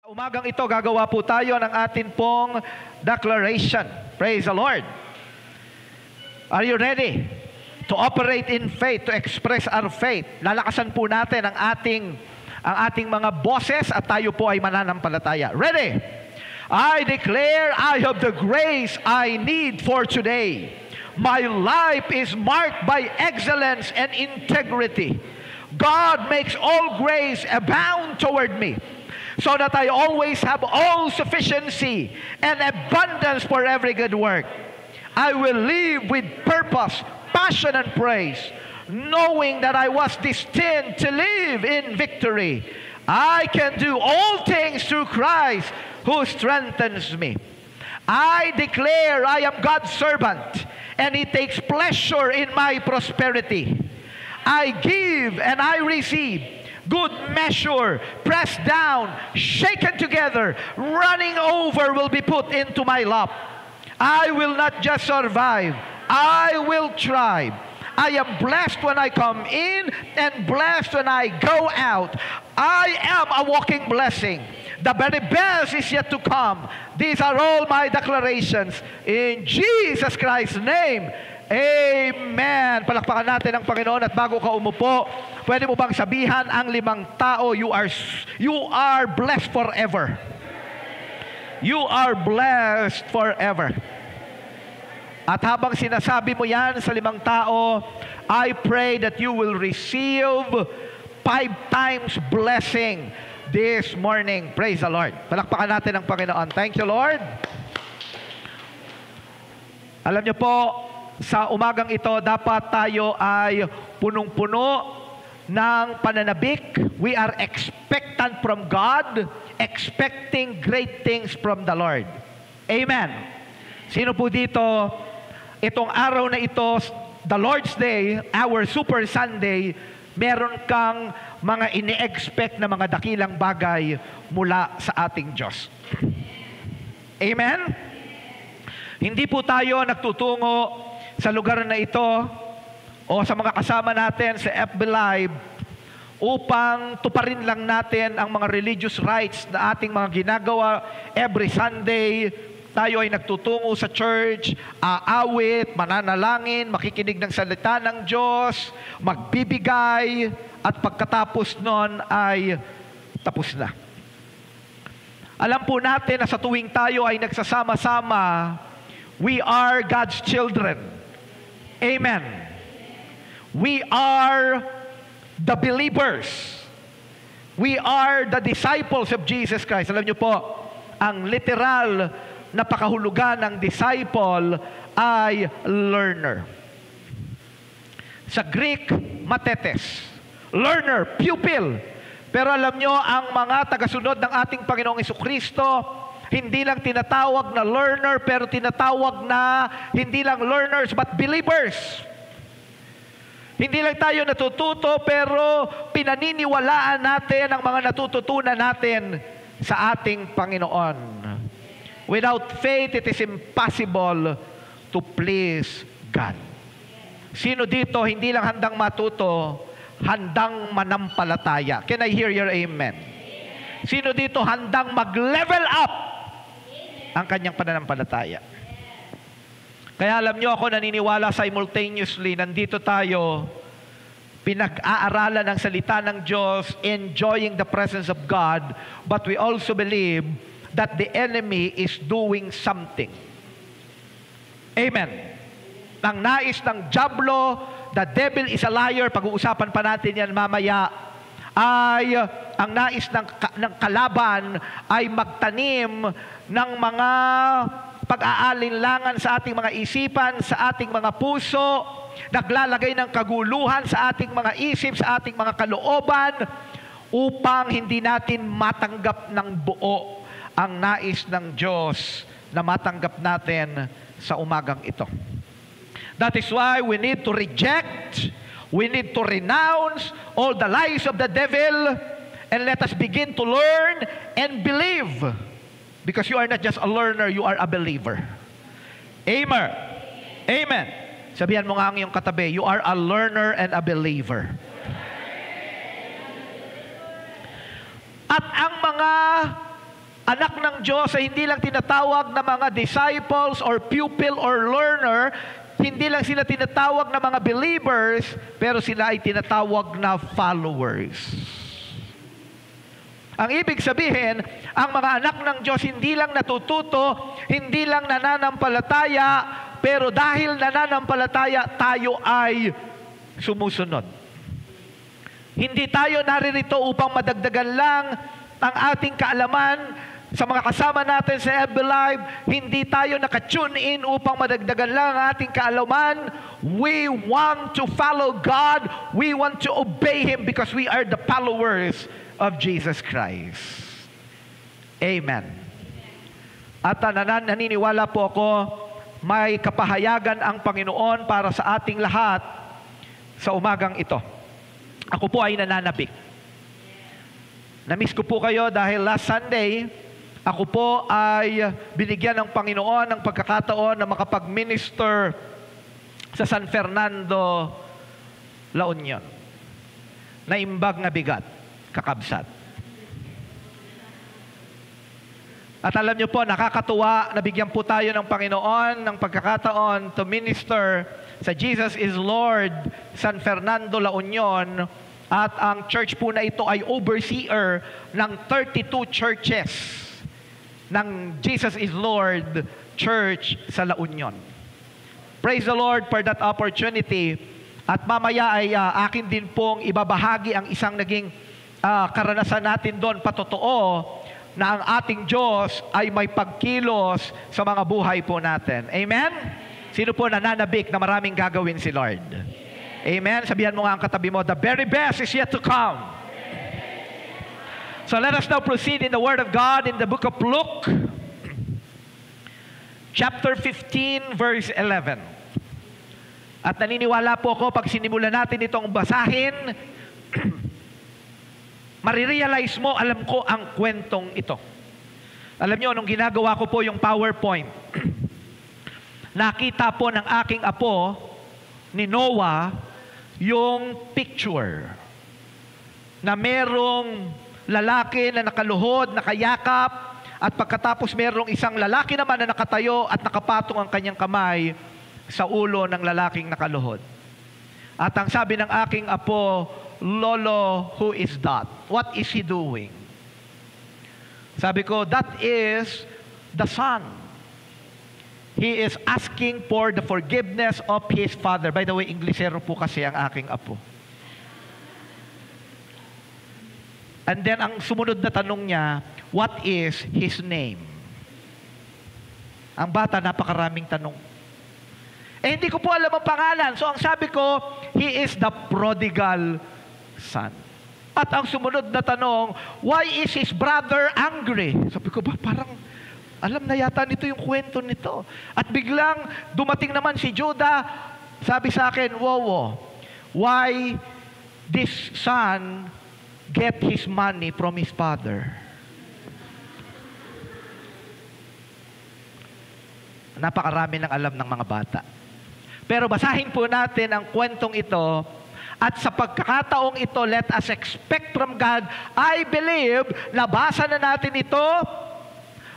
Umagang ito, gagawa po tayo ng atin pong declaration. Praise the Lord. Are you ready to operate in faith, to express our faith? Lalakasan po natin ang ating mga boses at tayo po ay mananampalataya. Ready? I declare I have the grace I need for today. My life is marked by excellence and integrity. God makes all grace abound toward me, so that I always have all sufficiency and abundance for every good work. I will live with purpose, passion, and praise, knowing that I was destined to live in victory. I can do all things through Christ who strengthens me. I declare I am God's servant, and He takes pleasure in my prosperity. I give and I receive good measure, pressed down, shaken together, running over will be put into my lap. I will not just survive, I will thrive. I am blessed when I come in and blessed when I go out. I am a walking blessing. The very best is yet to come. These are all my declarations. In Jesus Christ's name, amen. Palakpakan natin ang Panginoon. At bago ka umupo, pwede mo bang sabihan ang 5 tao, you are blessed forever. You are blessed forever. At habang sinasabi mo yan sa 5 tao, I pray that you will receive 5 times blessing this morning. Praise the Lord. Palakpakan natin ang Panginoon. Thank you, Lord. Alam niyo po, sa umagang ito, dapat tayo ay punong-puno ng pananabik. We are expectant from God, expecting great things from the Lord. Amen. Sino po dito, itong araw na ito, the Lord's Day, our Super Sunday, meron kang mga ini-expect na mga dakilang bagay mula sa ating Diyos. Amen? Hindi po tayo nagtutungo sa lugar na ito o sa mga kasama natin sa FB Live upang tuparin lang natin ang mga religious rights na ating mga ginagawa every Sunday. Tayo ay nagtutungo sa church, aawit, mananalangin, makikinig ng salita ng Diyos, magbibigay, at pagkatapos nun ay tapos na. Alam po natin na sa tuwing tayo ay nagsasama-sama, we are God's children. Amen. We are the believers. We are the disciples of Jesus Christ. Alam niyo po, ang literal na pakahulugan ng disciple ay learner. Sa Greek, matetes. Learner, pupil. Pero alam niyo, ang mga tagasunod ng ating Panginoong Jesucristo, hindi lang tinatawag na learner, pero tinatawag na hindi lang learners, but believers. Hindi lang tayo natututo, pero pinaniniwalaan natin ang mga natututunan natin sa ating Panginoon. Without faith, it is impossible to please God. Sino dito hindi lang handang matuto, handang manampalataya? Can I hear your amen? Sino dito handang mag-level up ang kanyang pananampalataya? Kaya alam nyo, ako naniniwala simultaneously, nandito tayo, pinag-aaralan ng salita ng Diyos, enjoying the presence of God, but we also believe that the enemy is doing something. Amen. Ang nais ng diablo, the devil is a liar, pag-uusapan pa natin yan mamaya, ay ang nais ng kalaban ay magtanim ng mga pag-aalinlangan sa ating mga isipan, sa ating mga puso, naglalagay ng kaguluhan sa ating mga isip, sa ating mga kalooban, upang hindi natin matanggap ng buo ang nais ng Diyos na matanggap natin sa umagang ito. That is why we need to reject, we need to renounce all the lies of the devil, and let us begin to learn and believe. Because you are not just a learner, you are a believer. Amen. Amen. Sabihan mo nga ang iyong katabi, you are a learner and a believer. At ang mga anak ng Diyos ay hindi lang tinatawag na mga disciples or pupil or learner, hindi lang sila tinatawag na mga believers, pero sila ay tinatawag na followers. Ang ibig sabihin, ang mga anak ng Diyos hindi lang natututo, hindi lang nananampalataya, pero dahil nananampalataya, tayo ay sumusunod. Hindi tayo naririto upang madagdagan lang ang ating kaalaman sa mga kasama natin sa FB Live. Hindi tayo naka-tune in upang madagdagan lang ang ating kaalaman. We want to follow God. We want to obey Him because we are the followers of Jesus Christ. Amen. At naniniwala po ako, may kapahayagan ang Panginoon para sa ating lahat sa umagang ito. Ako po ay nananabik. Namiss ko po kayo dahil last Sunday, ako po ay binigyan ng Panginoon ng pagkakataon na makapag-minister sa San Fernando, La Union. Naimbag na bigat, kakabsat. At alam niyo po, nakakatuwa, nabigyan po tayo ng Panginoon ng pagkakataon to minister sa Jesus is Lord, San Fernando, La Union. At ang church po na ito ay overseer ng 32 churches ng Jesus is Lord Church sa La Union. Praise the Lord for that opportunity. At mamaya ay akin din pong ibabahagi ang isang naging karanasan natin doon, patotoo na ang ating Diyos ay may pagkilos sa mga buhay po natin. Amen? Sino po nananabik na maraming gagawin si Lord? Amen? Sabihan mo nga ang katabi mo, the very best is yet to come. So let us now proceed in the Word of God in the book of Luke, chapter 15, verse 11. At naniniwala po ako, pag sinimulan natin itong basahin, marirealize mo, alam ko ang kwentong ito. Alam nyo, nung ginagawa ko po yung PowerPoint, nakita po ng aking apo ni Noah yung picture na merong lalaki na nakaluhod, nakayakap, at pagkatapos merong isang lalaki naman na nakatayo at nakapatong ang kanyang kamay sa ulo ng lalaking nakaluhod. At ang sabi ng aking apo, Lolo, who is that? What is he doing? Sabi ko, that is the son. He is asking for the forgiveness of his father. By the way, Inglesero po kasi ang aking apo. And then, ang sumunod na tanong niya, what is his name? Ang bata, napakaraming tanong. Eh, hindi ko po alam ang pangalan. So, ang sabi ko, he is the prodigal son. At ang sumunod na tanong, why is his brother angry? Sabi ko, parang alam na yata nito yung kwento nito. At biglang dumating naman si Judah, sabi sa akin, wow, why this son get his money from his father? Napakarami ng alam ng mga bata. Pero basahin po natin ang kwentong ito. At sa pagkakataong ito, let us expect from God. I believe, nabasa na natin ito.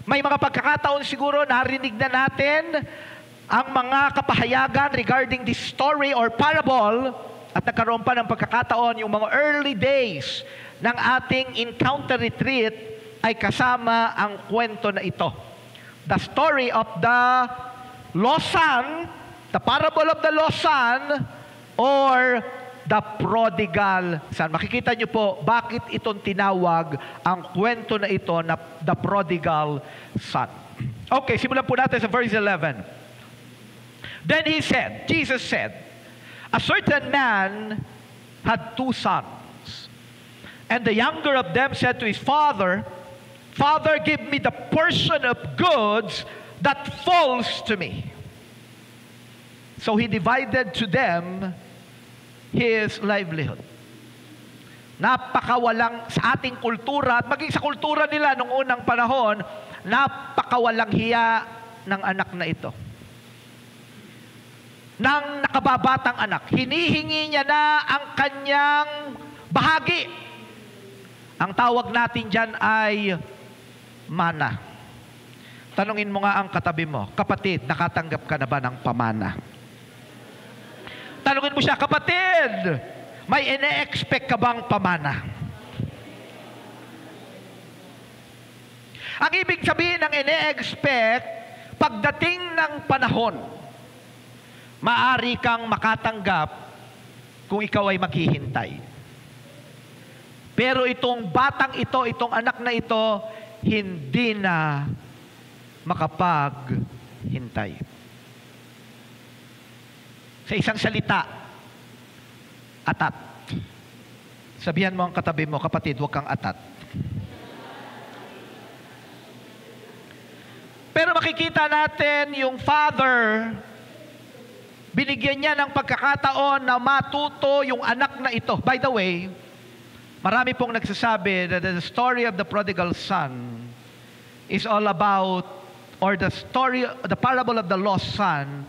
May mga pagkakataon siguro, narinig na natin ang mga kapahayagan regarding this story or parable. At nagkaroon pa ng pagkakataon, yung mga early days ng ating encounter retreat ay kasama ang kwento na ito. The story of the lost son, the parable of the lost son, or the prodigal son. Makikita niyo po bakit itong tinawag ang kwento na ito na the prodigal son. Okay, simulan po natin sa verse 11. Then he said, Jesus said, a certain man had 2 sons. And the younger of them said to his father, Father, give me the portion of goods that falls to me. So he divided to them his livelihood. Napakawalang sa ating kultura at maging sa kultura nila nung unang panahon, napakawalang hiya ng anak na ito. Ng nakababatang anak. Hinihingi niya na ang kanyang bahagi. Ang tawag natin dyan ay mana. Tanungin mo nga ang katabi mo, kapatid, nakatanggap ka na ba ng pamana? Tanungin mo siya, kapatid, may ine-expect ka bang pamana? Ang ibig sabihin ng ine-expect, pagdating ng panahon, maaari kang makatanggap kung ikaw ay maghihintay. Pero itong batang ito, itong anak na ito, hindi na makapaghintay. Sa isang salita, atat. Sabihan mo ang katabi mo, kapatid, huwag kang atat. Pero makikita natin yung father, binigyan niya ng pagkakataon na matuto yung anak na ito. By the way, marami pong nagsasabi that the story of the prodigal son is all about, or the parable of the lost son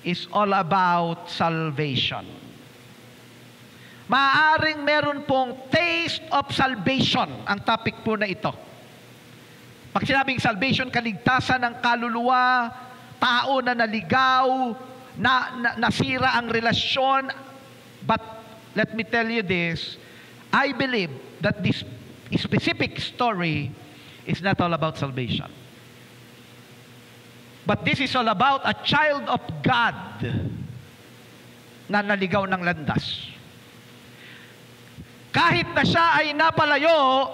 is all about salvation. Maaaring meron pong taste of salvation ang topic po na ito. Pag sinabing salvation, kaligtasan ng kaluluwa, tao na naligaw, nasira ang relasyon. But let me tell you this, I believe that this specific story is not all about salvation. But this is all about a child of God na naligaw ng landas. Kahit na siya ay napalayo,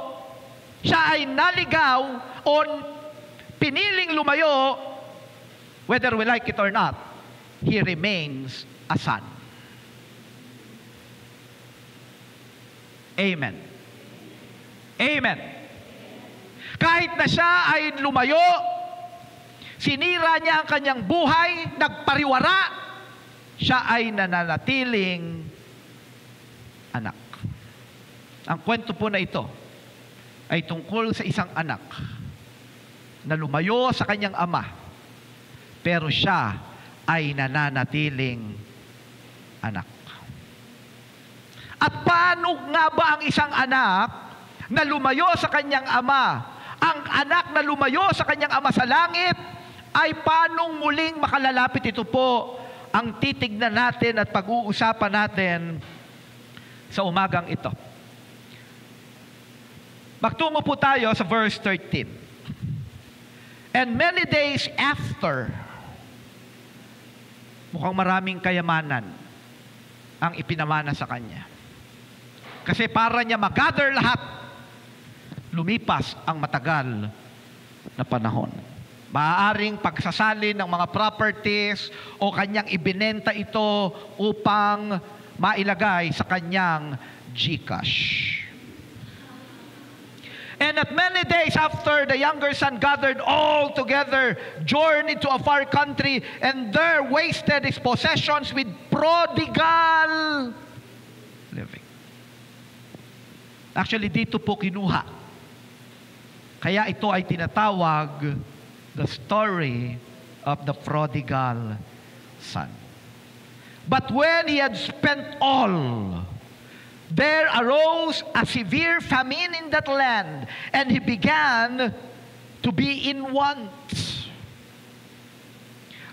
siya ay naligaw o piniling lumayo, whether we like it or not, he remains a son. Amen. Amen. Kahit na siya ay lumayo, sinira niya ang kanyang buhay, nagpariwara, siya ay nananatiling anak. Ang kwento po na ito ay tungkol sa isang anak na lumayo sa kanyang ama, pero siya ay nananatiling anak. At paano nga ba ang isang anak na lumayo sa kanyang ama? Ang anak na lumayo sa kanyang ama sa langit ay paanong muling makalalapit? Ito po ang titignan natin at pag-uusapan natin sa umagang ito. Magtungo po tayo sa verse 13. And many days after, mukhang maraming kayamanan ang ipinamana sa kanya. Kasi para niya mag-gather lahat, lumipas ang matagal na panahon. Maaaring pagsasalin ng mga properties o kanyang ibinenta ito upang mailagay sa kanyang GCash. And at many days after, the younger son gathered all together, journeyed to a far country, and there wasted his possessions with prodigal living. Actually, dito po kinuha. Kaya ito ay tinatawag the story of the prodigal son. But when he had spent all, there arose a severe famine in that land, and he began to be in want.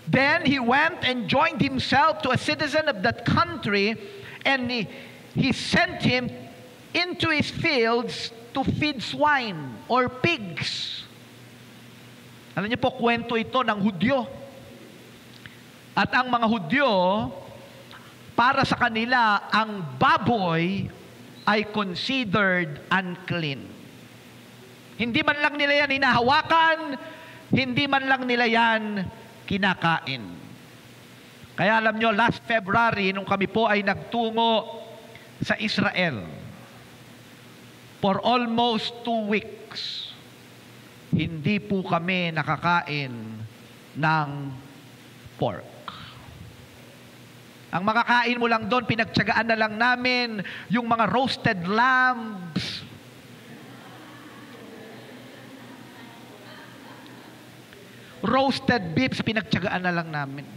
Then he went and joined himself to a citizen of that country, and he sent him into his fields to feed swine or pigs. Alam niyo po, kwento ito ng Hudyo. At ang mga Hudyo, para sa kanila, ang baboy ay considered unclean. Hindi man lang nila yan hinahawakan, hindi man lang nila yan kinakain. Kaya alam nyo, last February, nung kami po ay nagtungo sa Israel, for almost 2 weeks, hindi po kami nakakain ng pork. Ang makakain mo lang doon, pinagtyagaan na lang namin yung mga roasted lambs. Roasted beefs, pinagtyagaan na lang namin.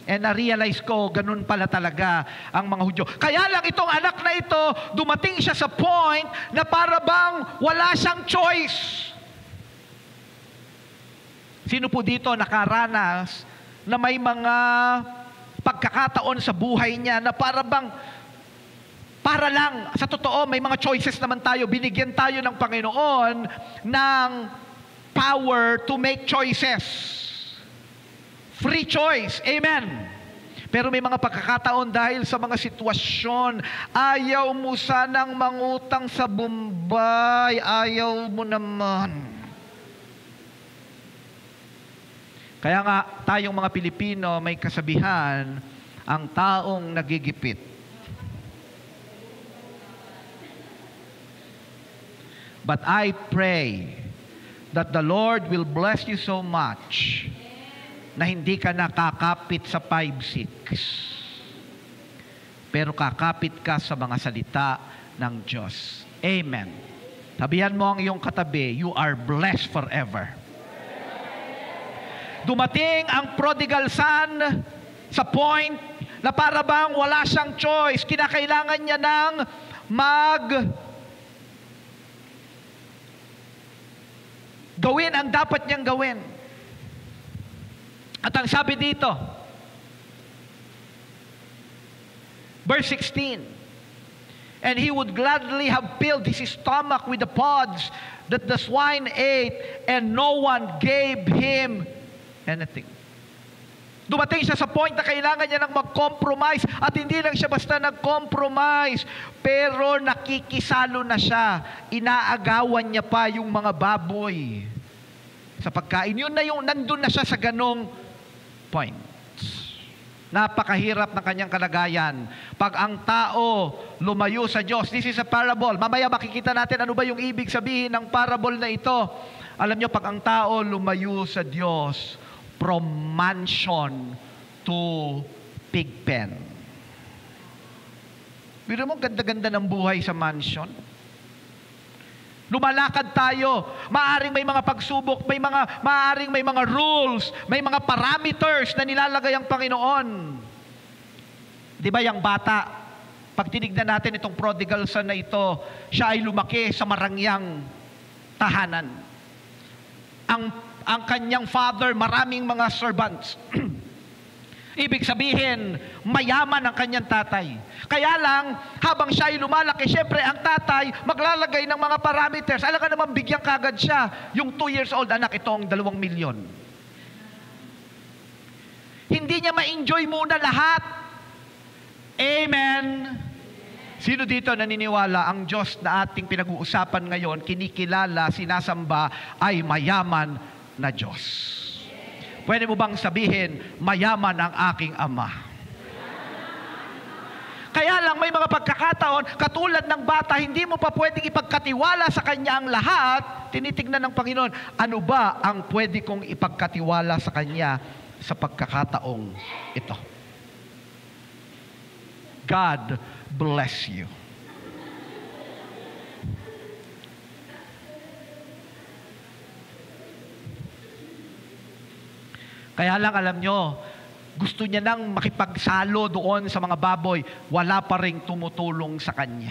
And na-realize ko, ganun pala talaga ang mga Hudyo. Kaya lang itong anak na ito, dumating siya sa point na para bang wala siyang choice. Sino po dito nakaranas na may mga pagkakataon sa buhay niya na para bang, para lang, sa totoo, may mga choices naman tayo, binigyan tayo ng Panginoon ng power to make choices. Free choice. Amen. Pero may mga pagkakataon dahil sa mga sitwasyon, ayaw mo sanang mangutang sa Bombay. Ayaw mo naman. Kaya nga, tayong mga Pilipino may kasabihan, ang taong nagigipit. But I pray that the Lord will bless you so much na hindi ka nakakapit sa 5-6. Pero kakapit ka sa mga salita ng Diyos. Amen. Sabihan mo ang iyong katabi, you are blessed forever. Dumating ang prodigal son sa point na para bang wala siyang choice. Kinakailangan niya ng gawin ang dapat niyang gawin. At ang sabi dito, verse 16, and he would gladly have filled his stomach with the pods that the swine ate, and no one gave him anything. Dumating siya sa point na kailangan niya ng mag-compromise, at hindi lang siya basta nag-compromise, pero nakikisalo na siya. Inaagawan niya pa yung mga baboy sa pagkain. Yun na yung nandun na siya sa ganong point. Napakahirap ng kanyang kalagayan. Pag ang tao lumayo sa Diyos, this is a parable. Mamaya makikita natin ano ba yung ibig sabihin ng parable na ito. Alam nyo, pag ang tao lumayo sa Diyos, from mansion to pig pen. Biro mo, ganda-ganda ng buhay sa mansion. Lumalakad tayo, maaring may mga pagsubok, maaring may mga rules, may mga parameters na nilalagay ang Panginoon. Di ba yung bata, pag tinignan natin itong prodigal son na ito, siya ay lumaki sa marangyang tahanan. Ang kanyang father, maraming mga servants. Ibig sabihin, mayaman ang kanyang tatay. Kaya lang, habang siya ay lumalaki, syempre ang tatay maglalagay ng mga parameters. Alam ka naman, bigyan kagad siya. Yung 2 years old, anak, ito ang 2 milyon. Hindi niya ma-enjoy muna lahat. Amen. Sino dito naniniwala ang Diyos na ating pinag-uusapan ngayon, kinikilala, sinasamba, ay mayaman na Diyos? Pwede mo bang sabihin, mayaman ang aking Ama? Kaya lang may mga pagkakataon, katulad ng bata, hindi mo pa pwedeng ipagkatiwala sa kanya ang lahat. Tinitignan ng Panginoon, ano ba ang pwede kong ipagkatiwala sa kanya sa pagkakataong ito? God bless you. Kaya lang alam nyo, gusto niya nang makipagsalo doon sa mga baboy, wala pa ring tumutulong sa kanya.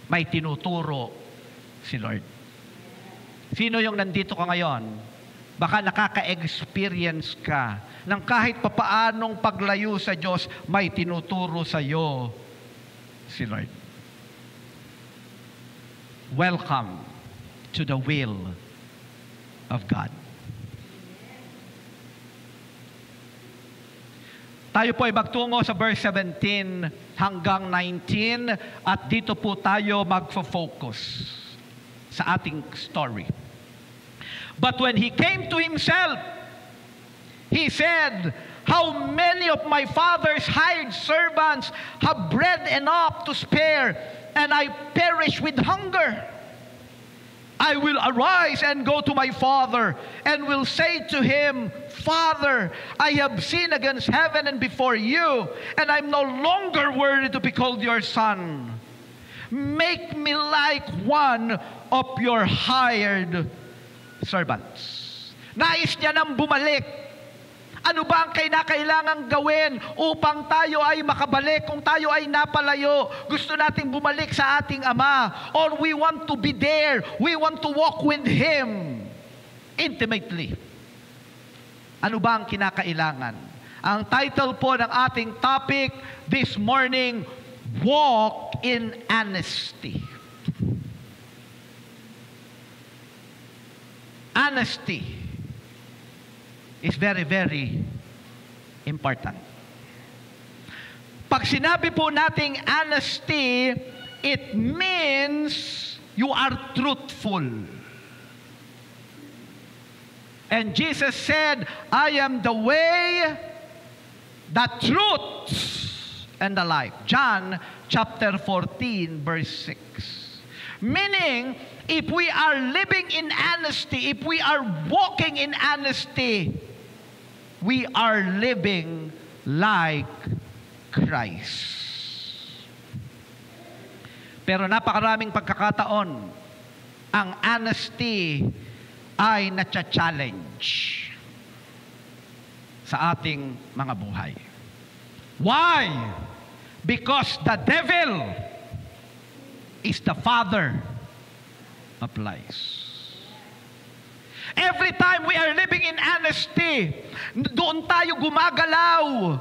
May tinuturo si Lord. Sino yung nandito ka ngayon? Baka nakaka-experience ka ng kahit papaanong paglayo sa Diyos, may tinuturo sa iyo si Lord. Welcome to the will of God. Tayo po ay magtungo sa verse 17 hanggang 19 at dito po tayo magfo-focus sa ating story. But when he came to himself, he said, "How many of my father's hired servants have bread enough to spare, and I perish with hunger? I will arise and go to my father, and will say to him, Father, I have sinned against heaven and before you, and I'm no longer worthy to be called your son. Make me like one of your hired servants." Nais niya nang bumalik. Ano ba ang kailangang gawin upang tayo ay makabalik kung tayo ay napalayo? Gusto nating bumalik sa ating Ama, or we want to be there. We want to walk with Him intimately. Ano ba ang kinakailangan? Ang title po ng ating topic this morning, Walk in Honesty. Honesty is very, very important. Pag sinabi po nating honesty, it means you are truthful. And Jesus said, I am the way, the truth, and the life. John chapter 14, verse 6. Meaning, if we are living in honesty, if we are walking in honesty, we are living like Christ. Pero napakaraming pagkakataon, ang honesty ay na-challenge sa ating mga buhay. Why? Because the devil is the father of lies. Every time we are living in honesty, doon tayo gumagalaw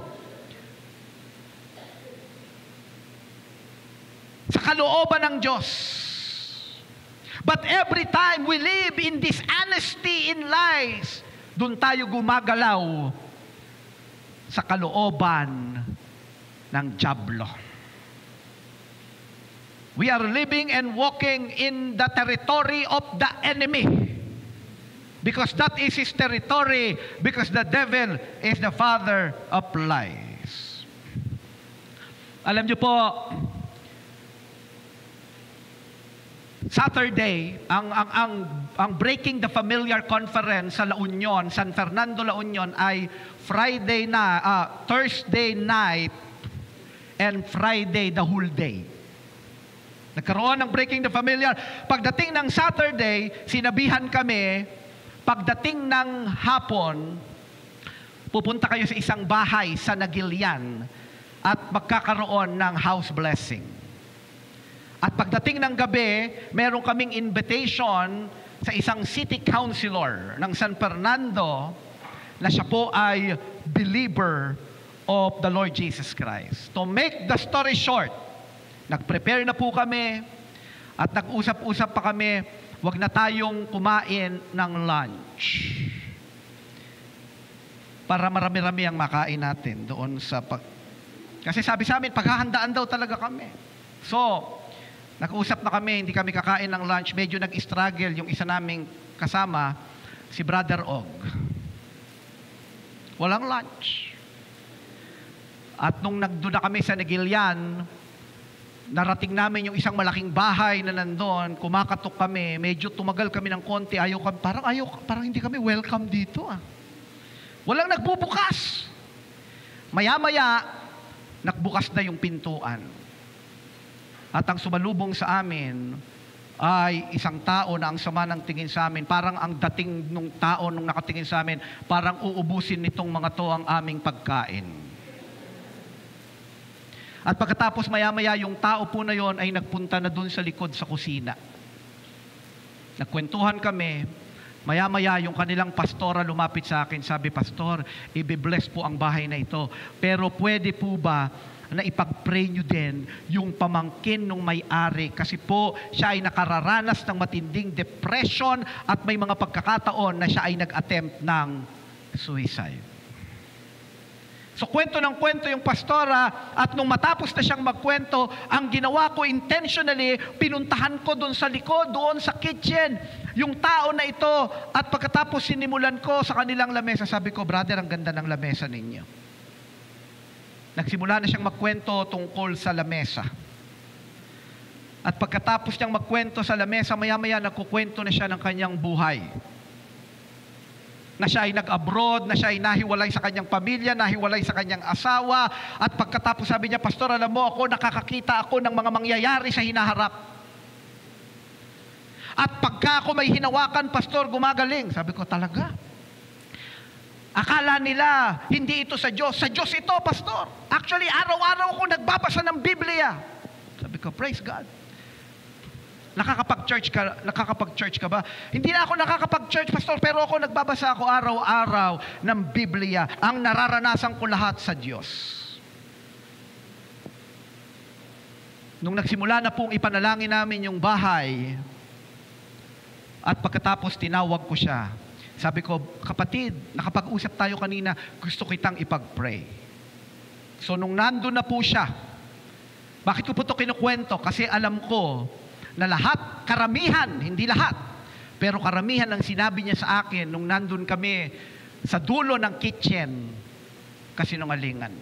sa kalooban ng Diyos. But every time we live in this honesty in lies, doon tayo gumagalaw sa kalooban ng dyablo. We are living and walking in the territory of the enemy. Because that is his territory, because the devil is the father of lies. Alam niyo po, Saturday, ang Breaking the Familiar Conference sa La Union, San Fernando, La Union, ay Thursday night and Friday the whole day. Nagkaroon ng Breaking the Familiar. Pagdating ng Saturday, sinabihan kami, pagdating ng hapon, pupunta kayo sa isang bahay sa Nagilian at magkakaroon ng house blessing. At pagdating ng gabi, meron kaming invitation sa isang city councilor ng San Fernando na siya po ay believer of the Lord Jesus Christ. To make the story short, nag-prepare na po kami at nag-usap-usap pa kami, wag na tayong kumain ng lunch. Para marami-rami ang makain natin doon sa Kasi sabi sa amin, paghahandaan daw talaga kami. So, nag-usap na kami, hindi kami kakain ng lunch. Medyo nag-struggle yung isa naming kasama, si Brother Og. Walang lunch. At nung nagdoon na kami sa Nagilian, narating namin yung isang malaking bahay na nandun, kumakatok kami, medyo tumagal kami ng konti, parang hindi kami welcome dito ah. Walang nagbubukas. Maya-maya, nagbukas na yung pintuan. At ang sumalubong sa amin ay isang tao na ang sama ng tingin sa amin. Parang ang dating nung tao nung nakatingin sa amin, parang uubusin nitong mga to ang aming pagkain. At pagkatapos maya-maya, yung tao po na yon ay nagpunta na dun sa likod sa kusina. Nagkwentuhan kami, maya-maya yung kanilang pastora lumapit sa akin, sabi, Pastor, i-bless po ang bahay na ito. Pero pwede po ba na ipag-pray nyo din yung pamangkin ng may-ari? Kasi po, siya ay nakararanas ng matinding depression at may mga pagkakataon na siya ay nag-attempt ng suicide. So kwento ng kwento yung pastora, at nung matapos na siyang magkwento, ang ginawa ko intentionally, pinuntahan ko doon sa likod, doon sa kitchen, yung tao na ito, at pagkatapos sinimulan ko sa kanilang lamesa, sabi ko, brother, ang ganda ng lamesa ninyo. Nagsimula na siyang magkwento tungkol sa lamesa. At pagkatapos niyang magkwento sa lamesa, maya-maya nagkukwento na siya ng kanyang buhay. Na siya ay nag-abroad, na siya ay nahiwalay sa kanyang pamilya, nahiwalay sa kanyang asawa, at pagkatapos sabi niya, Pastor, alam mo ako, nakakakita ako ng mga mangyayari sa hinaharap. At pagka ako may hinawakan, Pastor, gumagaling. Sabi ko, talaga? Akala nila, hindi ito sa Diyos. Sa Diyos ito, pastor. Actually, araw-araw ako nagbabasa ng Biblia. Sabi ko, praise God. Nakakapag-church ka ba? Hindi na ako nakakapag-church, pastor, pero ako nagbabasa ako araw-araw ng Biblia. Ang nararanasan ko lahat sa Diyos. Nung nagsimula na pong ipanalangin namin yung bahay, at pagkatapos tinawag ko siya, sabi ko, kapatid, nakapag-usap tayo kanina, gusto kitang ipag-pray. So nung nandun na po siya, bakit ko po ito kinukwento? Kasi alam ko na lahat, karamihan, hindi lahat, pero karamihan ang sinabi niya sa akin nung nandun kami sa dulo ng kitchen, kasinungalingan.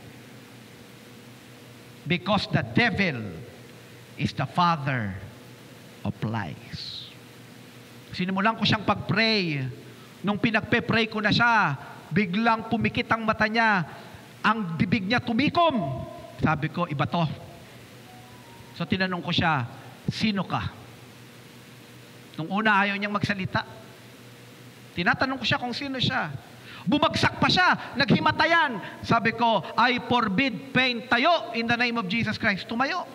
Because the devil is the father of lies. Sinimulan ko siyang pag-pray. Nung pinagpe-pray ko na siya, biglang pumikit ang mata niya, ang bibig niya tumikom. Sabi ko, iba to. So tinanong ko siya, sino ka? Nung una ayaw niyang magsalita. Tinatanong ko siya kung sino siya. Bumagsak pa siya, naghimatayan. Sabi ko, I forbid pain, tayo in the name of Jesus Christ. Tumayo.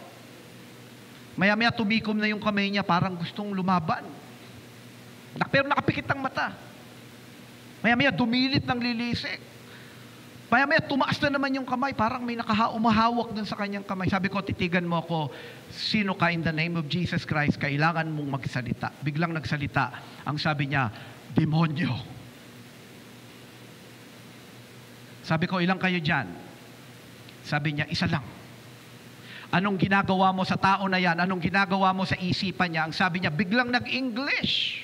Maya-maya tumikom na yung kamay niya, parang gustong lumaban. Pero nakapikit ang mata. Maya-maya dumilit ng lilisik. Maya-maya tumaas na naman yung kamay, parang may umahawak dun sa kanyang kamay. Sabi ko, titigan mo ako, sino ka in the name of Jesus Christ, kailangan mong magsalita. Biglang nagsalita. Ang sabi niya, demonyo. Sabi ko, ilang kayo dyan? Sabi niya, isa lang. Anong ginagawa mo sa tao na yan? Anong ginagawa mo sa isipan niya? Ang sabi niya, biglang nag-English.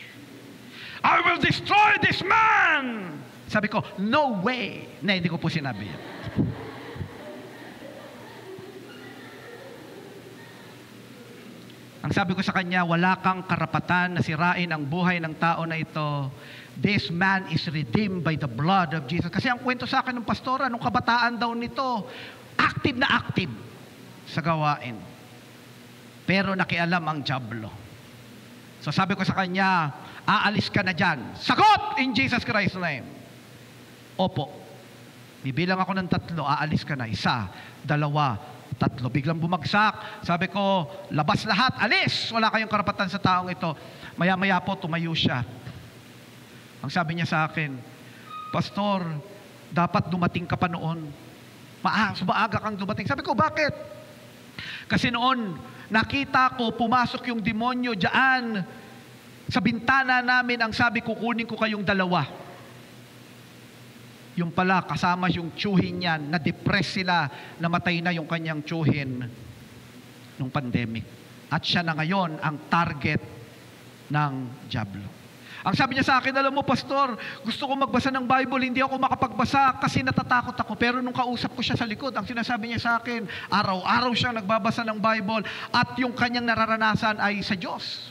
I will destroy this man! Sabi ko, no way! Na, hindi ko po sinabi yan. Ang sabi ko sa kanya, wala kang karapatan na sirain ang buhay ng tao na ito. This man is redeemed by the blood of Jesus. Kasi ang kwento sa akin ng pastora, nung kabataan daw nito, active na active sa gawain. Pero nakialam ang dyablo. So sabi ko sa kanya, aalis ka na dyan. Sagot! In Jesus Christ's name. Opo. Bibilang ako ng 3, aalis ka na. 1, 2, 3. Biglang bumagsak. Sabi ko, labas lahat, alis! Wala kayong karapatan sa taong ito. Maya-maya po, tumayo siya. Ang sabi niya sa akin, Pastor, dapat dumating ka pa noon. Maaga kang dumating. Sabi ko, bakit? Kasi noon, nakita ko, pumasok yung demonyo dyan sa bintana namin. Ang sabi, kukunin ko kayong 2. Yung pala, kasama yung tsuhin niyan, na-depress sila, namatay na yung kanyang tsuhin nung pandemic. At siya na ngayon ang target ng dyablo. Ang sabi niya sa akin, alam mo, Pastor, gusto ko magbasa ng Bible, hindi ako makapagbasa kasi natatakot ako. Pero nung kausap ko siya sa likod, ang sinasabi niya sa akin, araw-araw siya nagbabasa ng Bible at yung kanyang nararanasan ay sa Diyos.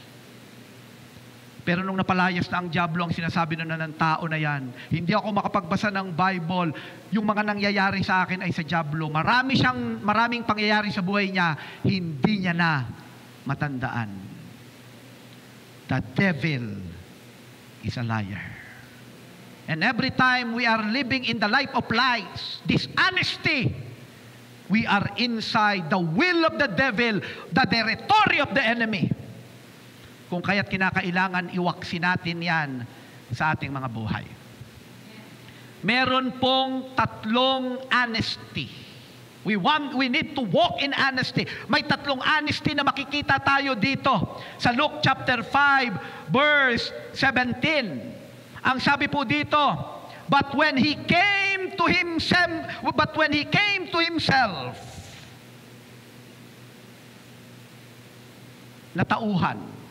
Pero nung napalayas na ang dyablo, ang sinasabi na ng tao na yan, hindi ako makapagbasa ng Bible, yung mga nangyayari sa akin ay sa dyablo. Maraming pangyayari sa buhay niya, hindi niya na matandaan. The devil is a liar. And every time we are living in the life of lies, dishonesty, we are inside the will of the devil, the territory of the enemy. Kung kaya't kinakailangan iwaksin natin yan sa ating mga buhay. Meron pong 3 honesty. We need to walk in honesty. May 3 honesty na makikita tayo dito sa Luke chapter 5 verse 17. Ang sabi po dito, but when he came to himself, natauhan.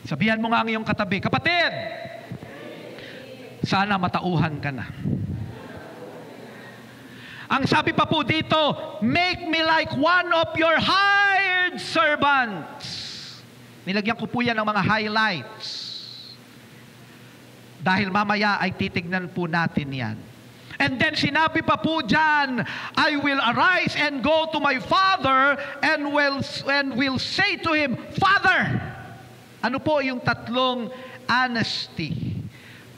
Sabihan mo nga ang iyong katabi, kapatid, sana matauhan ka na. Ang sabi pa po dito, make me like one of your hired servants. Nilagyan ko po yan ng mga highlights. Dahil mamaya ay titignan po natin yan. And then sinabi pa po dyan, I will arise and go to my father and will say to him, Father! Ano po yung 3 honesty?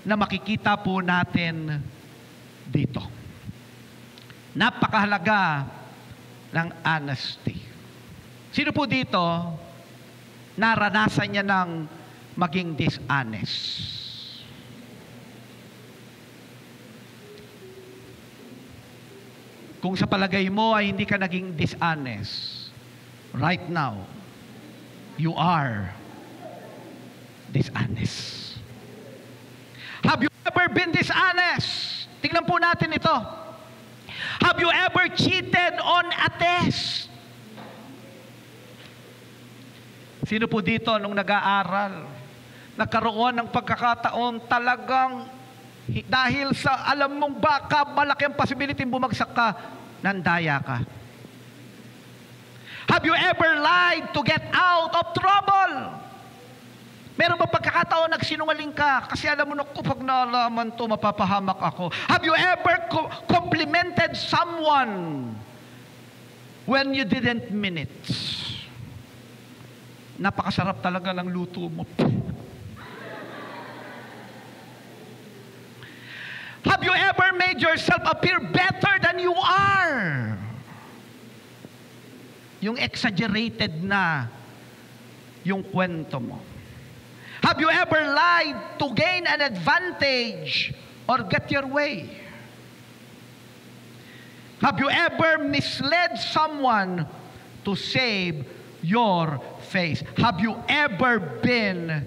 na makikita po natin dito. Napakahalaga ng honesty. Sino po dito naranasan niya ng maging dishonest? Kung sa palagay mo ay hindi ka naging dishonest, right now, you are dishonest. Have you ever been dishonest? Tingnan po natin ito. Have you ever cheated on a test? Sino po dito nung nag-aaral, nagkaroon ng pagkakataon talagang dahil sa alam mong baka malaki ang possibility bumagsak ka, nandaya ka? Have you ever lied to get out of trouble? Meron ba pagkakataon nagsinungaling ka kasi alam mo na pag nalaman to mapapahamak ako? Have you ever complimented someone when you didn't mean it? Napakasarap talaga ng luto mo. Have you ever made yourself appear better than you are? Yung exaggerated na yung kwento mo. Have you ever lied to gain an advantage or get your way? Have you ever misled someone to save your face? Have you ever been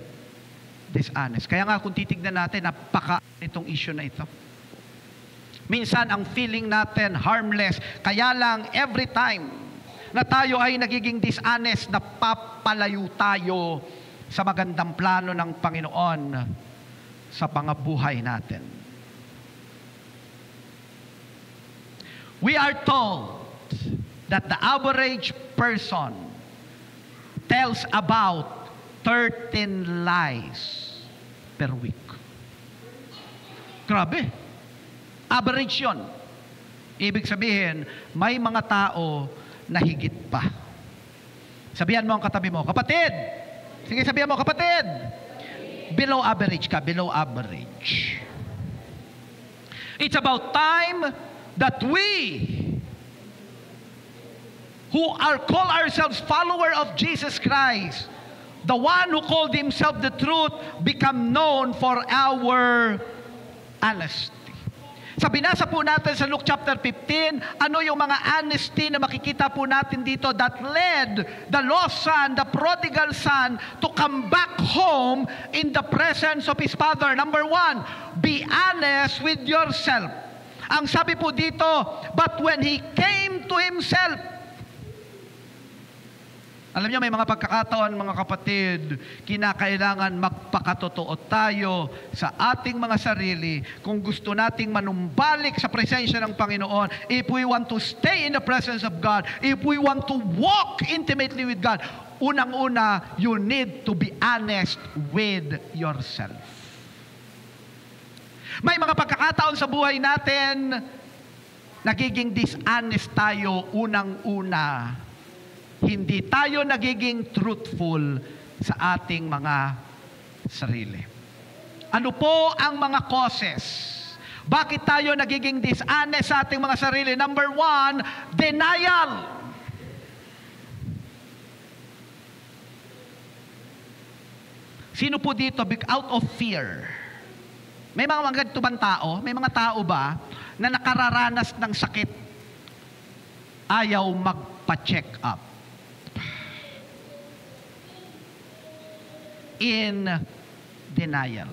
dishonest? Kaya nga kung titignan natin, napaka itong issue na ito. Minsan ang feeling natin harmless, kaya lang every time na tayo ay nagiging dishonest, napapalayo tayo sa magandang plano ng Panginoon sa pangabuhay natin. We are told that the average person tells about 13 lies per week. Grabe. Average yun. Ibig sabihin, may mga tao na higit pa. Sabihan mo ang katabi mo, kapatid! Sige, sabihan mo, kapatid! Below average ka, below average. It's about time that we who call ourselves follower of Jesus Christ, the one who called himself the truth, become known for our honesty. Sa binasa po natin sa Luke chapter 15, ano yung mga honesty na makikita po natin dito that led the lost son, the prodigal son, to come back home in the presence of his father. Number 1, be honest with yourself. Ang sabi po dito, but when he came to himself, alam niyo, may mga pagkakataon, mga kapatid, kinakailangan magpakatotoo tayo sa ating mga sarili kung gusto nating manumbalik sa presensya ng Panginoon. If we want to stay in the presence of God, if we want to walk intimately with God, unang-una, you need to be honest with yourself. May mga pagkakataon sa buhay natin, nagiging dishonest tayo unang-una. Hindi tayo nagiging truthful sa ating mga sarili. Ano po ang mga causes? Bakit tayo nagiging dishonest sa ating mga sarili? Number 1, denial. Sino po dito out of fear? May mga ganito bang tao? May mga tao ba na nakararanas ng sakit, ayaw magpa-check up? In denial.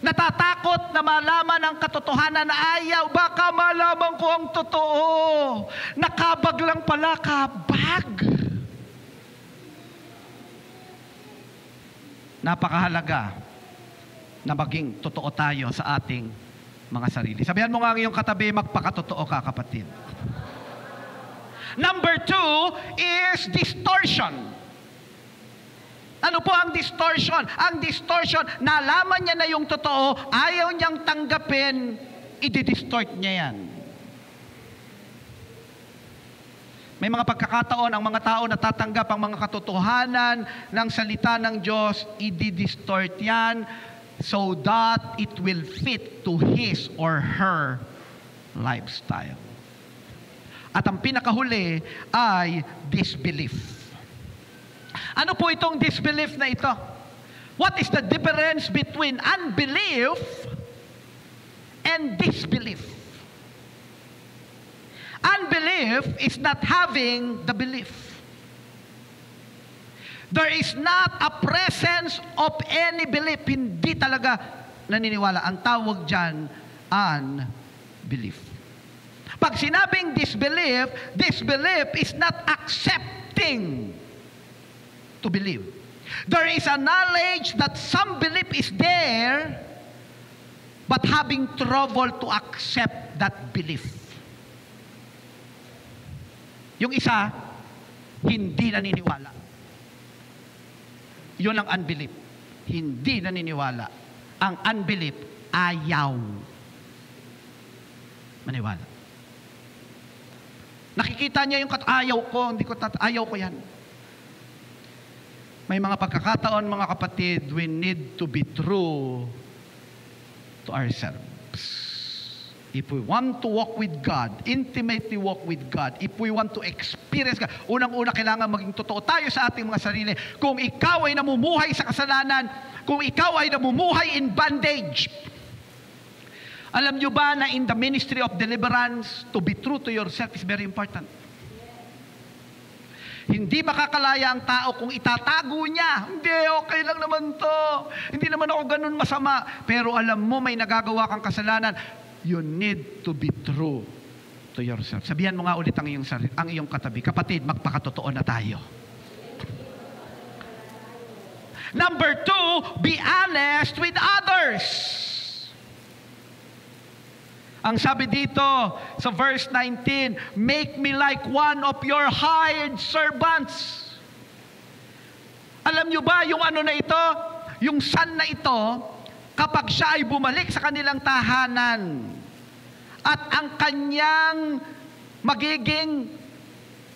Natatakot na malaman ang katotohanan na ayaw, baka malaman ko ang totoo. Nakabag lang pala, kabag. Napakahalaga na maging totoo tayo sa ating mga sarili. Sabihan mo nga ang iyong katabi, magpakatotoo ka, kapatid. Number 2 is distortion. Ano po ang distortion? Ang distortion, nalaman niya na yung totoo, ayaw niyang tanggapin, i-distort niya yan. May mga pagkakataon ang mga tao natatanggap ang mga katotohanan ng salita ng Diyos, i-distort yan so that it will fit to his or her lifestyle. At ang pinakahuli ay disbelief. Ano po itong disbelief na ito? What is the difference between unbelief and disbelief? Unbelief is not having the belief. There is not a presence of any belief. Hindi talaga naniniwala. Ang tawag dyan, unbelief. Pag sinabing disbelief, disbelief is not accepting to believe. There is a knowledge that some belief is there, but having trouble to accept that belief. Yung isa, hindi naniniwala. Yun ang unbelief. Hindi naniniwala. Ang unbelief, ayaw maniwala. Nakikita niya yung ayaw ko, ayaw ko yan. May mga pagkakataon, mga kapatid, we need to be true to ourselves. If we want to walk with God, intimately walk with God, if we want to experience God, unang-una kailangan maging totoo tayo sa ating mga sarili. Kung ikaw ay namumuhay sa kasalanan, kung ikaw ay namumuhay in bondage, alam nyo ba na in the ministry of deliverance, to be true to yourself is very important. Hindi makakalaya ang tao kung itatago niya. Hindi, okay lang naman to. Hindi naman ako ganun masama. Pero alam mo, may nagagawa kang kasalanan. You need to be true to yourself. Sabihan mo nga ulit ang iyong katabi. Kapatid, magpakatotoo na tayo. Number 2, be honest with others. Ang sabi dito sa verse 19, make me like one of your hired servants. Alam nyo ba yung ano na ito? Yung son na ito, kapag siya ay bumalik sa kanilang tahanan at ang kanyang magiging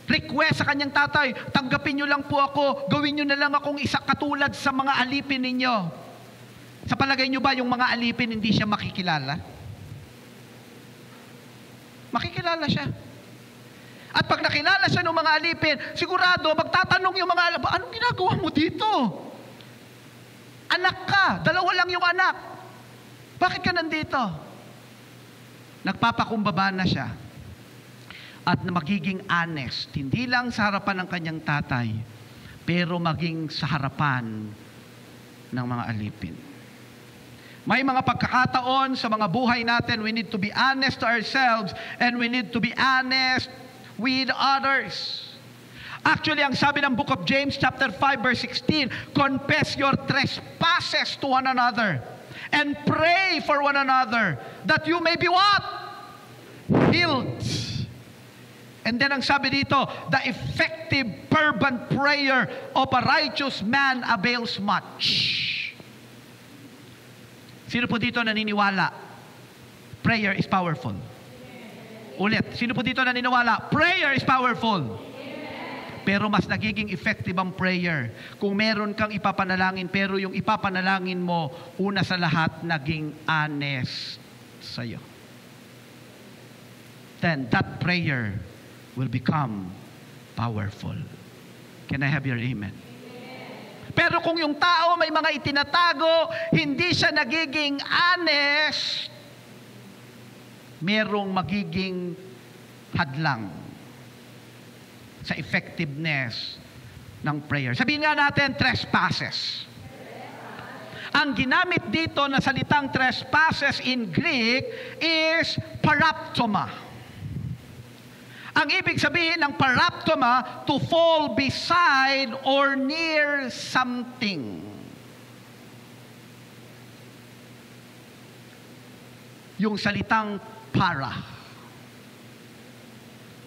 request sa kanyang tatay, tanggapin nyo lang po ako, gawin nyo na lang akong isa katulad sa mga alipin ninyo. Sa palagay nyo ba yung mga alipin hindi siya makikilala? Makikilala siya. At pag nakilala siya ng mga alipin, sigurado magtatanong yung mga alipin, anong ginagawa mo dito? Anak ka, dalawa lang yung anak. Bakit ka nandito? Nagpapakumbaba na siya. At magiging honest, hindi lang sa harapan ng kanyang tatay, pero maging sa harapan ng mga alipin. May mga pagkakataon sa mga buhay natin, we need to be honest to ourselves and we need to be honest with others. Actually, ang sabi ng book of James chapter 5 verse 16, confess your trespasses to one another and pray for one another that you may be what? Healed. And then ang sabi dito, the effective fervent prayer of a righteous man avails much. Sino po dito naniniwala? Prayer is powerful. Ulit, sino po dito naniniwala? Prayer is powerful. Pero mas nagiging effective ang prayer kung meron kang ipapanalangin, pero yung ipapanalangin mo, una sa lahat, naging honest sa'yo. Then that prayer will become powerful. Can I have your amen? Pero kung yung tao may mga itinatago, hindi siya nagiging honest, merong magiging hadlang sa effectiveness ng prayer. Sabihin nga natin, trespasses. Ang ginamit dito na salitang trespasses in Greek is paraptoma. Ang ibig sabihin ng paraptoma, to fall beside or near something. Yung salitang para.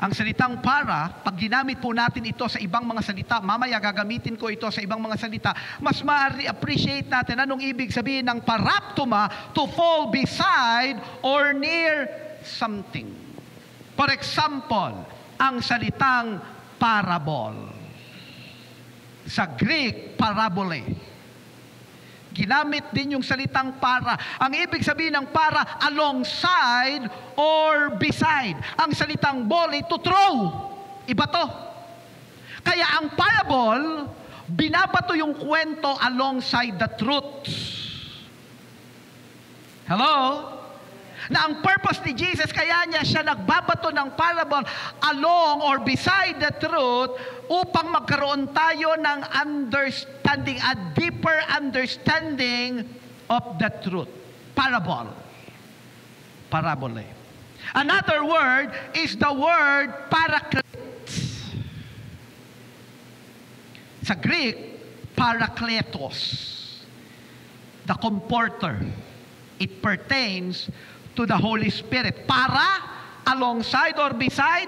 Ang salitang para, pag ginamit po natin ito sa ibang mga salita, mamaya gagamitin ko ito sa ibang mga salita, mas ma-appreciate natin anong ibig sabihin ng paraptoma, to fall beside or near something. For example, ang salitang parable. Sa Greek, parabole. Ginamit din yung salitang para. Ang ibig sabihin ng para, alongside or beside. Ang salitang bole, to throw. Iba to. Kaya ang parable, binabato yung kwento alongside the truth. Hello? Na ang purpose ni Jesus, kaya niya siya nagbabato ng parable along or beside the truth upang magkaroon tayo ng understanding, a deeper understanding of the truth. Parable. Parabole. Another word is the word parakletos. Sa Greek, parakletos. The comforter. It pertains to the Holy Spirit. Para, alongside or beside,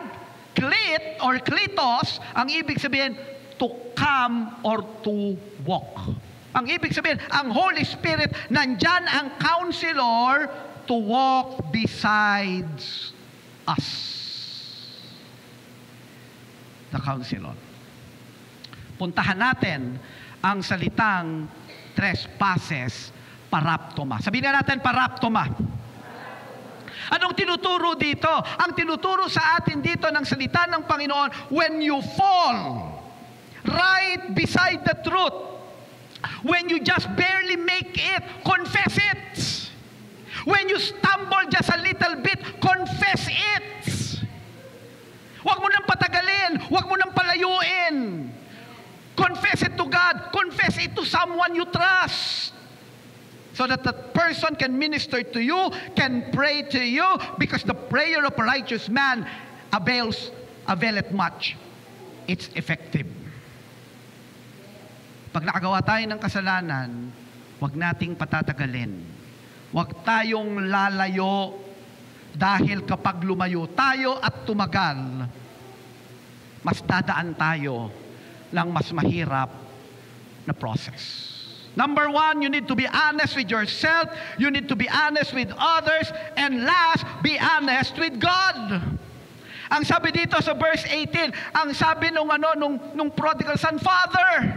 klit or klitos, ang ibig sabihin, to come or to walk. Ang ibig sabihin, ang Holy Spirit, nandyan ang counselor to walk besides us. The counselor. Puntahan natin ang salitang trespasses, paraptoma. Sabihin na natin, paraptoma. Anong tinuturo dito? Ang tinuturo sa atin dito ng salita ng Panginoon, when you fall right beside the truth, when you just barely make it, confess it. When you stumble just a little bit, confess it. Huwag mo nang patagalin, huwag mo nang palayuin. Confess it to God, confess it to someone you trust. So that the person can minister to you, can pray to you, because the prayer of a righteous man availeth much. It's effective. Pag nakagawa tayo ng kasalanan, huwag nating patatagalin. Huwag tayong lalayo, dahil kapag lumayo tayo at tumagal, mas dadaan tayo ng mas mahirap na process. Number one, you need to be honest with yourself. You need to be honest with others. And last, be honest with God. Ang sabi dito sa verse 18, ang sabi nung prodigal son, Father,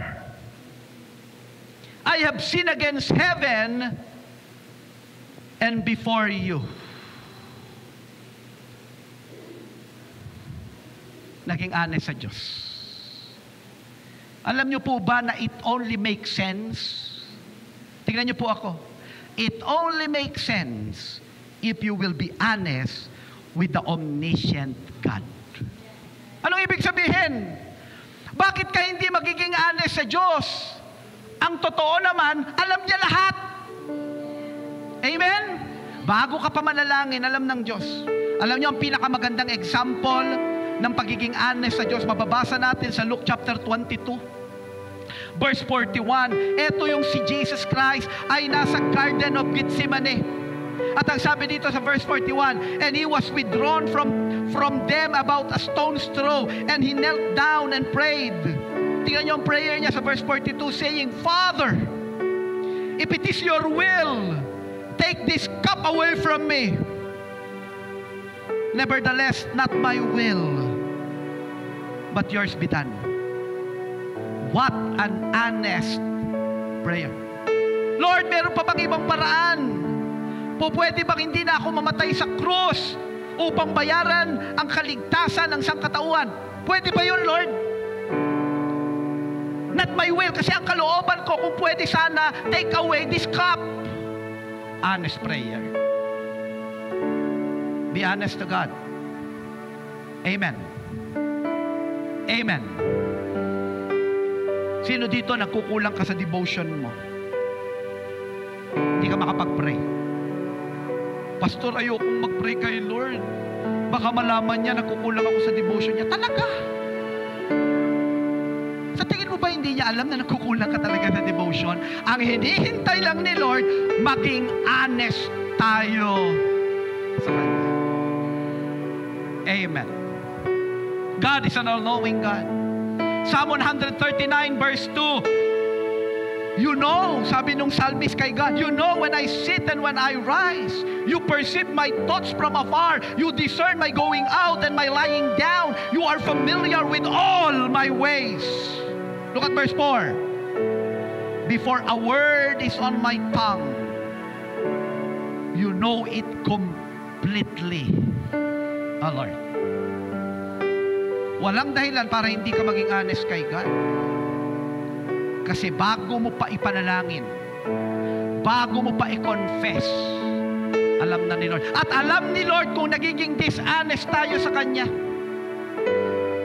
I have sinned against heaven and before you. Naging honest sa Diyos. Alam niyo po ba na it only makes sense? Tingnan niyo po ako. It only makes sense if you will be honest with the omniscient God. Anong ibig sabihin? Bakit ka hindi magiging honest sa Diyos? Ang totoo naman, alam niya lahat. Amen? Bago ka pa manalangin, alam ng Diyos. Alam niyo ang pinakamagandang example ng pagiging honest sa Diyos, mababasa natin sa Luke chapter 22. Verse 41, ito yung si Jesus Christ ay nasa Garden of Gethsemane. At ang sabi dito sa verse 41, and he was withdrawn from them about a stone's throw, and he knelt down and prayed. Tingnan niyo ang prayer niya sa verse 42, saying, Father, if it is your will, take this cup away from me. Nevertheless, not my will, but yours be done. What an honest prayer. Lord, meron pa bang ibang paraan? Pwede bang hindi na ako mamatay sa krus upang bayaran ang kaligtasan ng sangkatauhan? Pwede ba yun, Lord? Not my will, kasi ang kalooban ko, kung pwede sana, take away this cup. Honest prayer. Be honest to God. Amen. Amen. Sino dito nagkukulang ka sa devotion mo? Hindi ka makapag-pray. Pastor, ayokong mag-pray kay Lord. Baka malaman niya nagkukulang ako sa devotion niya. Talaga? Sa tingin mo ba hindi niya alam na nagkukulang ka talaga sa devotion? Ang hinihintay lang ni Lord, maging honest tayo sa Kanya. Amen. God is an all-knowing God. Psalm 139 verse 2, You know, sabi nung psalmist kay God, you know when I sit and when I rise. You perceive my thoughts from afar. You discern my going out and my lying down. You are familiar with all my ways. Look at verse 4. Before a word is on my tongue, you know it completely. Oh Lord. Walang dahilan para hindi ka maging honest kay God. Kasi bago mo pa ipanalangin, bago mo pa i-confess, alam na ni Lord. At alam ni Lord kung nagiging dishonest tayo sa Kanya.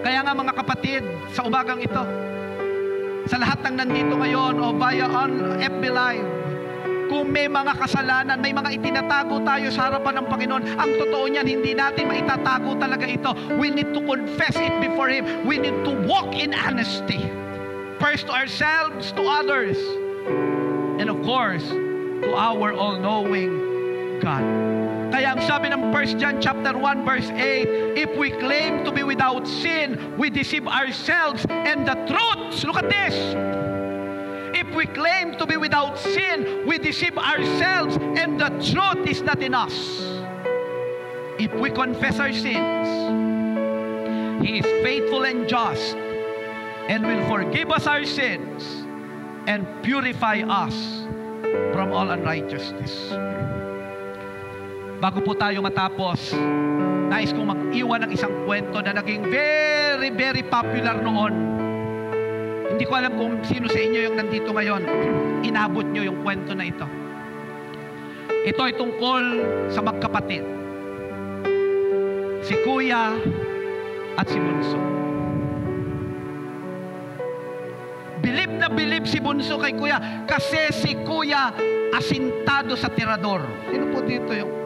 Kaya nga mga kapatid, sa umagang ito, sa lahat ng nandito ngayon o via on FB Live, kung may mga kasalanan, may mga itinatago tayo sa harapan ng Panginoon, ang totoo niyan, hindi natin maitatago talaga ito. We need to confess it before Him. We need to walk in honesty. First to ourselves, to others, and of course, to our all-knowing God. Kaya ang sabi ng 1 John chapter 1 verse 8, if we claim to be without sin, we deceive ourselves and the truth, look at this, if we claim to be without sin, we deceive ourselves and the truth is not in us. If we confess our sins, He is faithful and just and will forgive us our sins and purify us from all unrighteousness. Bago po tayo matapos, nais kong mag-iwan ng isang kwento na naging very, very popular noon. Hindi ko alam kung sino sa inyo yung nandito ngayon, inabot nyo yung kwento na ito. Ito ay tungkol sa magkapatid. Si Kuya at si Bunso. Bilib na bilib si Bunso kay Kuya kasi si Kuya asintado sa tirador. Sino po dito yung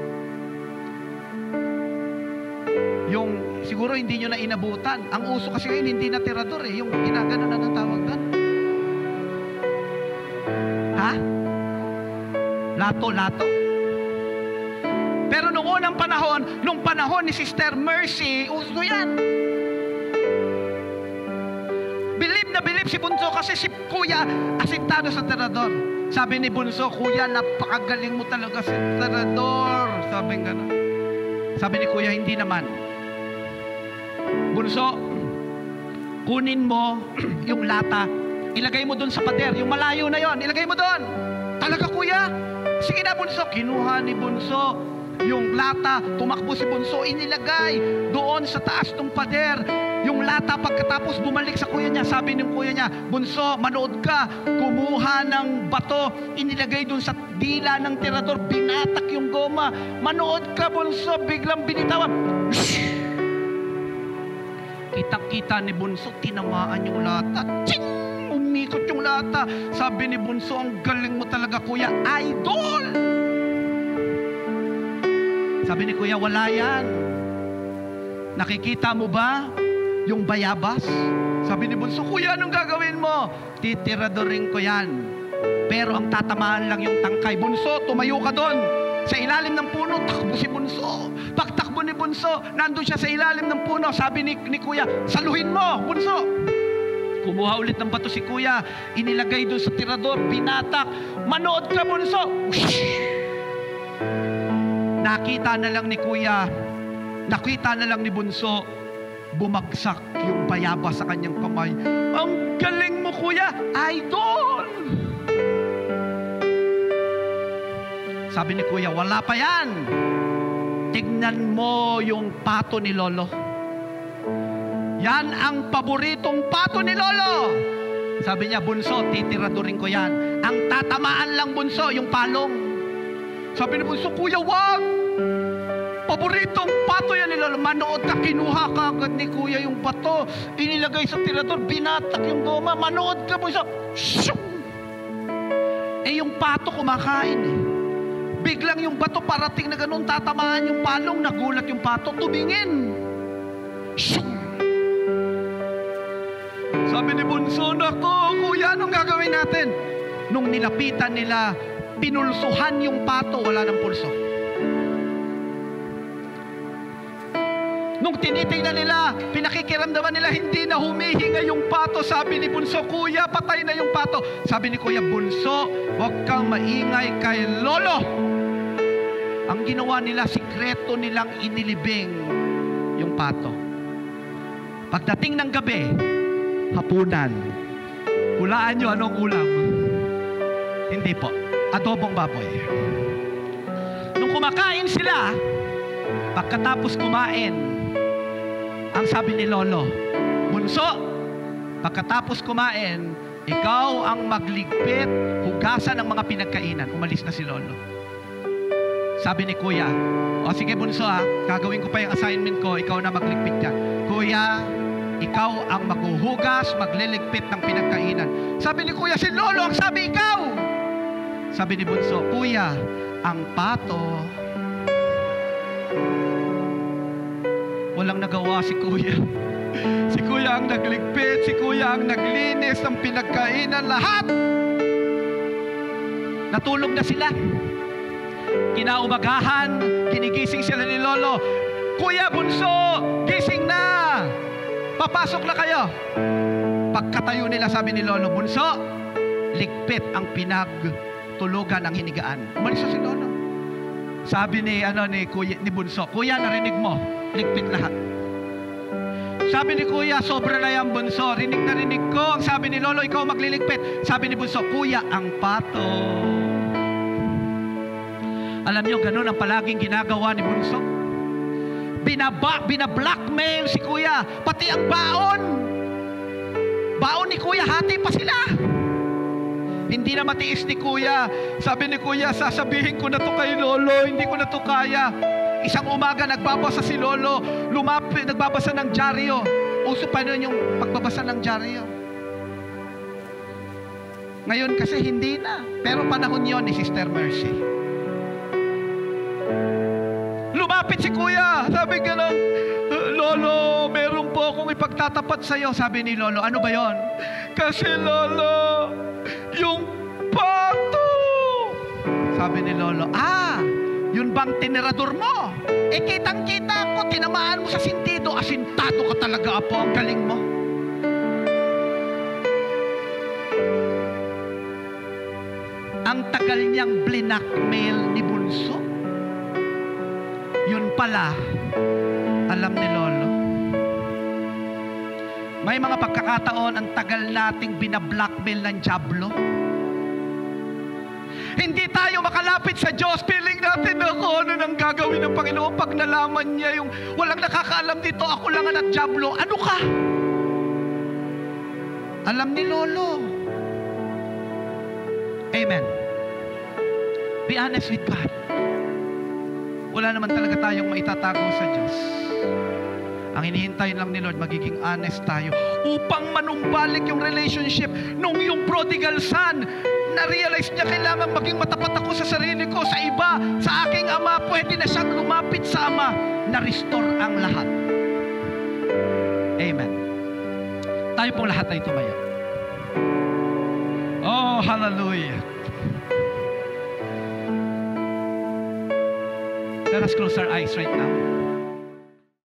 siguro hindi nyo na inabutan. Ang uso kasi ngayon hindi na tirador yung ginagano na ng tawag doon. Ha? Lato. Pero nung unang panahon, nung panahon ni Sister Mercy, uso yan. Bilib na bilib si Bunso kasi si Kuya asintado sa tirador. Sabi ni Bunso, Kuya, napakagaling mo talaga sa tirador. Sabi nga na. Sabi ni Kuya, hindi naman. Bunso, kunin mo yung lata, ilagay mo dun sa pader, yung malayo na yon, ilagay mo dun. Talaga Kuya? Sige na Bunso. Kinuha ni Bunso yung lata, tumakbo si Bunso, inilagay doon sa taas ng pader. Yung lata, pagkatapos bumalik sa kuya niya, sabi ng kuya niya, Bunso, manood ka. Kumuha ng bato, inilagay dun sa dila ng tirador, binatak yung goma. Manood ka Bunso, biglang binitawan. Kitang-kita ni Bunso, tinamaan yung lata. Ching! Umikot yung lata. Sabi ni Bunso, ang galing mo talaga Kuya, idol! Sabi ni Kuya, wala yan. Nakikita mo ba yung bayabas? Sabi ni Bunso, Kuya, anong gagawin mo? Titiradorin ko yan. Pero ang tatamaan lang yung tangkay. Bunso, tumayo ka doon. Sa ilalim ng puno, takbo si Bunso. Pagtakbo ni Bunso, nandun siya sa ilalim ng puno. Sabi ni Kuya, saluhin mo, Bunso. Kumuha ulit ng bato si Kuya. Inilagay doon sa tirador, binatak. Manood ka Bunso. Nakita na lang ni Kuya, nakita na lang ni Bunso, bumagsak yung bayabas sa kanyang kamay. Ang galing mo Kuya, idol! Sabi ni Kuya, wala pa yan. Tignan mo yung pato ni Lolo. Yan ang paboritong pato ni Lolo. Sabi niya, Bunso, titiradurin ko yan. Ang tatamaan lang Bunso, yung palong. Sabi ni Bunso, Kuya, wag! Paboritong pato yan ni Lolo. Manood ka, kinuha ka agad ni Kuya yung bato. Inilagay sa tirador, binatak yung goma. Manood ka Bunso. Shoo! Eh yung pato kumakain eh. Biglang yung bato parating na ganun, tatamaan yung palong, nagulat yung pato, tumingin. Shoo! Sabi ni Bunso, nako, Kuya, anong gagawin natin? Nung nilapitan nila, pinulsuhan yung pato, wala ng pulso. Nung tinitingnan nila, pinakikiramdaman nila, hindi na humihinga yung pato. Sabi ni Bunso, Kuya, patay na yung pato. Sabi ni Kuya, Bunso, huwag kang maingay kay Lolo. Ang ginawa nila, sikreto nilang inilibing yung pato. Pagdating ng gabi, hapunan, hulaan nyo anong ulam? Hindi po, adobong baboy. Nung kumakain sila, pagkatapos kumain, ang sabi ni Lolo, Bunso, pagkatapos kumain, ikaw ang magligpit, hugasan ng mga pinagkainan. Umalis na si Lolo. Sabi ni Kuya, o sige Bunso gagawin ko pa yung assignment ko, ikaw na magligpit ka. Kuya, ikaw ang maghuhugas, magliligpit ng pinagkainan. Sabi ni Kuya, si Lolo ang sabi ikaw. Sabi ni Bunso, Kuya, ang pato, walang nagawa si Kuya. Si Kuya ang nagligpit, si Kuya ang naglinis ng pinagkainan, lahat. Natulog na sila. Kinaumagahan, ginigising sila ni Lolo. Kuya, Bunso, gising na. Papasok na kayo. Pagkatayo nila, sabi ni Lolo, Bunso, ligpit ang pinagtulugan ng hinigaan. Umalis na si Lolo. Sabi ni Kuya, ni Bunso, Kuya, narinig mo, ligpit lahat. Sabi ni Kuya, sobra na yan Bunso, rinig na rinig ko. Ang sabi ni Lolo, ikaw magliligpit. Sabi ni Bunso, Kuya, ang pato. Alam nyo, ganun ang palaging ginagawa ni Bunso. Bina-blackmail si Kuya, pati ang baon. Baon ni Kuya, hati pa sila. Hindi na matiis ni Kuya. Sabi ni Kuya, sasabihin ko na to kay Lolo, hindi ko na to kaya. Isang umaga, nagbabasa si Lolo, nagbabasa ng dyaryo. Uso pa nun yung pagbabasa ng dyaryo. Ngayon kasi hindi na. Pero panahon yon ni Sister Mercy. Lumapit si Kuya, sabi gano'n, Lolo, meron po akong ipagtatapat sa'yo. Sabi ni Lolo, ano ba yon? Kasi Lolo, yung pato. Sabi ni Lolo, yun bang tinerador mo? Kitang-kita ko, tinamaan mo sa sintido, asintado ka talaga, Apo, ang galing mo. Ang tagal niyang blinakmail ni Bunso. Yun pala, alam ni Lolo. May mga pagkakataon, ang tagal nating binablackmail ng dyablo. Hindi tayo makalapit sa Diyos. Feeling natin ako, ano nang gagawin ng Panginoon pag nalaman niya yung walang nakakaalam dito, ako lang ang dyablo. Ano ka? Alam ni Lolo. Amen. Be honest with God. Wala naman talaga tayong maitatago sa Diyos. Ang hinihintay lang ni Lord, magiging honest tayo upang manumbalik yung relationship. Nung yung prodigal son, na-realize niya kailangan maging matapat ako sa sarili ko, sa iba, sa aking ama, pwede na siyang lumapit sa ama, na-restore ang lahat. Amen. Tayo pong lahat ay tumayo. Oh, hallelujah. Let us close our eyes right now.